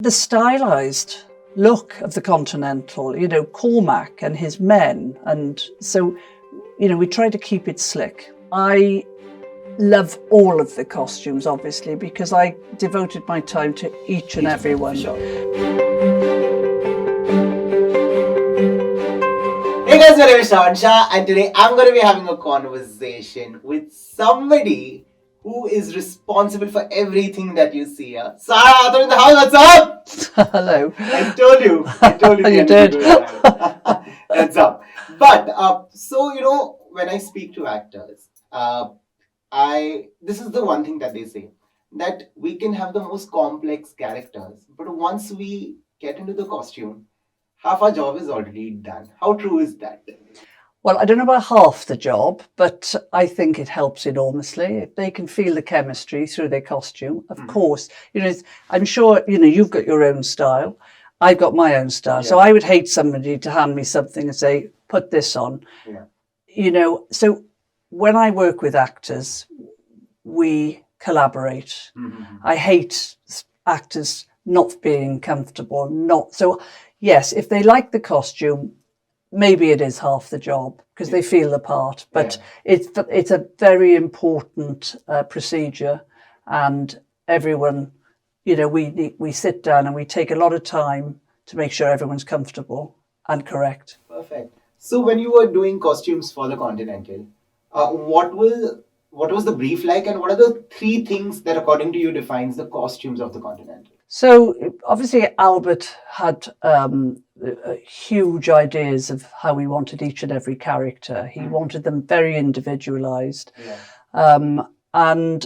The stylized look of the Continental, Cormac and his men. And so, we try to keep it slick. I love all of the costumes, obviously, because I devoted my time to each and every one. Sure. Hey guys, my name is Shravan Shah, and today I'm going to be having a conversation with somebody who is responsible for everything that you see here. Sarah, in the house, what's up? Hello. I told you. You did. That's up. But, when I speak to actors, this is the one thing that they say, that we can have the most complex characters, but once we get into the costume, half our job is already done. How true is that? Well, I don't know about half the job, but I think it helps enormously. If they can feel the chemistry through their costume, of course. I'm sure, you've got your own style. I've got my own style. Yeah. So I would hate somebody to hand me something and say, put this on. Yeah. So when I work with actors, we collaborate. Mm-hmm. I hate actors not being comfortable, So yes, if they like the costume, maybe it is half the job because they feel the part, but it's a very important procedure, and everyone, we sit down and we take a lot of time to make sure everyone's comfortable and correct. Perfect. So when you were doing costumes for the Continental, what was the brief like, and what are the three things that according to you defines the costumes of the Continental? So obviously Albert had huge ideas of how he wanted each and every character. He wanted them very individualized. Yeah. And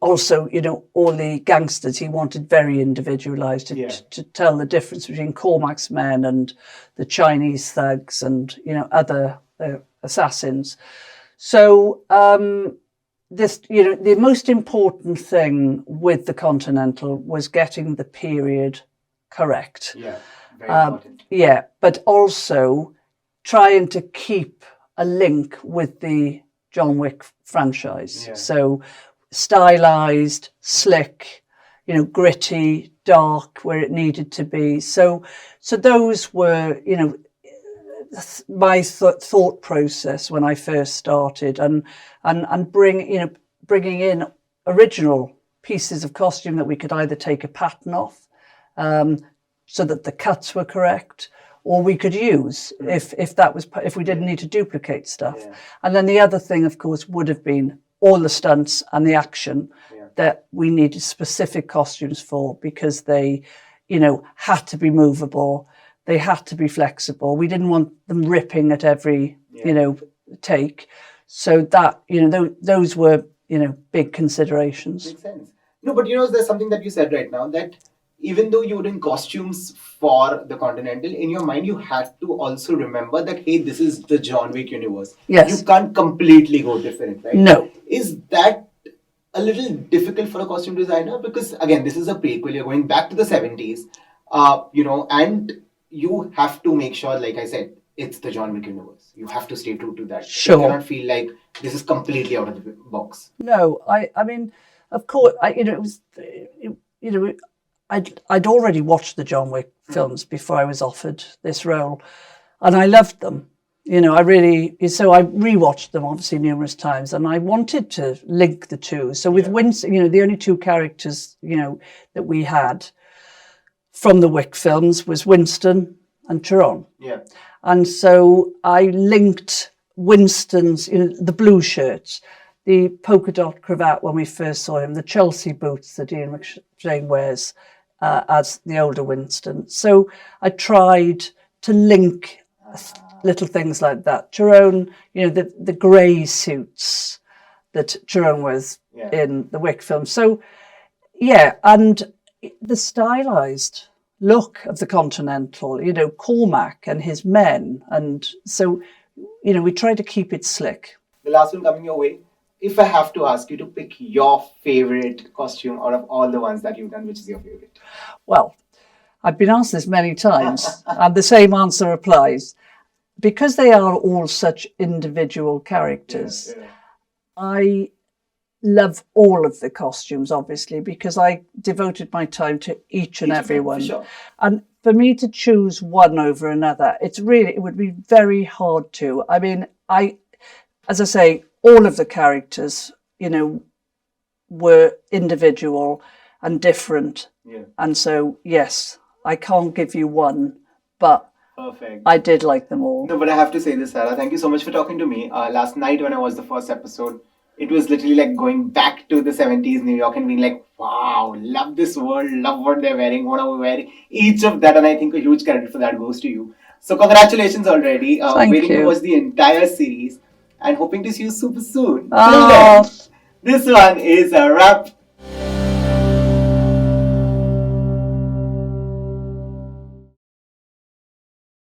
also, all the gangsters, he wanted very individualized to tell the difference between Cormac's men and the Chinese thugs and, other assassins. So the most important thing with the Continental was getting the period correct. Yeah, very important. Yeah, but also trying to keep a link with the John Wick franchise. Yeah. So stylized, slick, gritty, dark where it needed to be. So those were, my thought process when I first started, and bringing in original pieces of costume that we could either take a pattern off, so that the cuts were correct, or we could use if we didn't need to duplicate stuff. Yeah. And then the other thing, of course, would have been all the stunts and the action that we needed specific costumes for, because they, had to be movable. They had to be flexible. We didn't want them ripping at every, take. So that, those were, big considerations. Makes sense. No, but there's something that you said right now, that even though you were doing costumes for the Continental, in your mind you had to also remember that, hey, this is the John Wick universe. Yes. You can't completely go different, right? No. Is that a little difficult for a costume designer? Because again, this is a prequel. You're going back to the 70s, and you have to make sure, like I said, it's the John Wick universe. You have to stay true to that. Sure. You cannot feel like this is completely out of the box. No, I mean, of course, it was, I'd already watched the John Wick films before I was offered this role, and I loved them. So I rewatched them obviously numerous times, and I wanted to link the two. So with Winston, the only two characters, that we had from the Wick films was Winston and Chiron. Yeah. And so I linked Winston's, the blue shirts, the polka dot cravat when we first saw him, the Chelsea boots that Ian McShane wears as the older Winston. So I tried to link little things like that. Chiron, the grey suits that Chiron wears in the Wick film. So, and the stylized look of the Continental, Cormac and his men. And so, we try to keep it slick. The last one coming your way. If I have to ask you to pick your favorite costume out of all the ones that you've done, which is your favorite? Well, I've been asked this many times, and the same answer applies. Because they are all such individual characters, I love all of the costumes, obviously, because I devoted my time to each and every one. For sure. And for me to choose one over another, it would be very hard to. I mean, as I say, all of the characters, were individual and different. Yeah. And so, yes, I can't give you one, but Perfect. I did like them all. No, but I have to say this, Sarah. Thank you so much for talking to me. Last night when I watched the first episode, it was literally like going back to the 70s New York and being like, wow, love this world, love what they're wearing, what are we wearing, each of that. And I think a huge credit for that goes to you. So congratulations already. Thank waiting you. to watch the entire series and hoping to see you super soon. Oh. Till then, this one is a wrap.